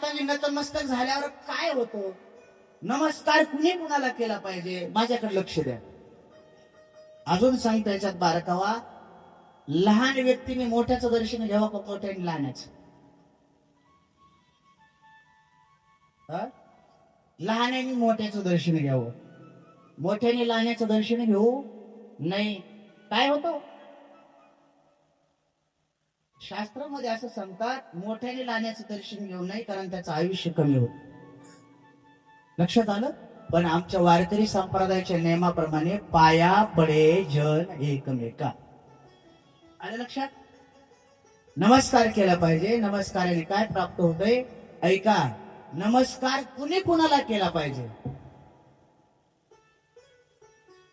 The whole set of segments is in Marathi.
हाताने नतमस्तक झाल्यावर काय होतं? नमस्कार कुणी कुणाला केला पाहिजे माझ्याकडे लक्ष द्या. अजून सांगतो याच्यात बारकावा. लहान व्यक्तीने मोठ्याचं दर्शन घ्यावं का मोठ्याने लहानाचं? लहानाने मोठ्याचं दर्शन घ्यावं, मोठ्याने लहानाचं दर्शन घेऊ नाही. काय होतं शास्त्रामध्ये असं सांगतात, मोठ्याने लहानाचं दर्शन घेऊ नये कारण त्याचं आयुष्य कमी होत. लक्षात आलं? पण आमच्या वारकरी संप्रदायाच्या नियमाप्रमाणे पाया पडे जन एकमेका. आलं लक्षात? नमस्कार केला पाहिजे. नमस्काराने काय प्राप्त होतंय ऐका. नमस्कार कुणी कुणाला केला पाहिजे?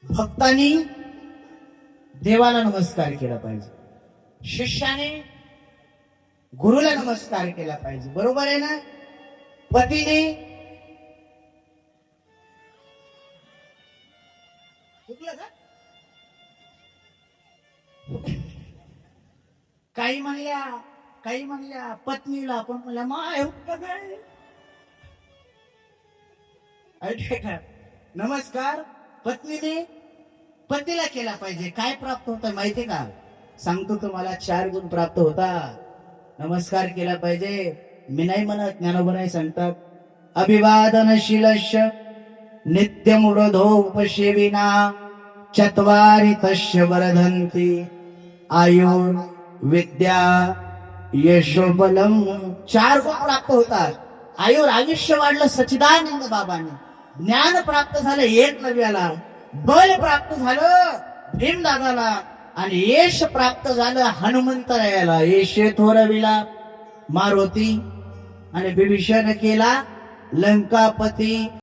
भक्तांनी देवाला नमस्कार केला पाहिजे, शिष्याने गुरुला नमस्कार केला पाहिजे. बरोबर आहे ना? पतीने चुकलं का? काही म्हणल्या पत्नीला, आपण म्हणल्या माय नमस्कार पत्नीने पतीला केला पाहिजे. काय प्राप्त होतं माहितीये का? सांगतो तुम्हाला, 4 गुण प्राप्त होता. नमस्कार केला पाहिजे. मी नाही म्हणत, ज्ञानोबा नाही सांगतात. अभिवादनशीलस्य नित्यमुडधो उपसेविना चत्वारि तस्य वर्धन्ति आयुर् विद्या यशोबलम. 4 गुण प्राप्त होतात. आयुष्य वाढलं सच्चिदानंद बाबांनी, ज्ञान प्राप्त झालं एकलव्याला, बल प्राप्त झालं भीमदादाला, आणि यश प्राप्त झालं हनुमंतरायाला. यशे थोरविला मारुती आणि विभीषण केला लंकापती.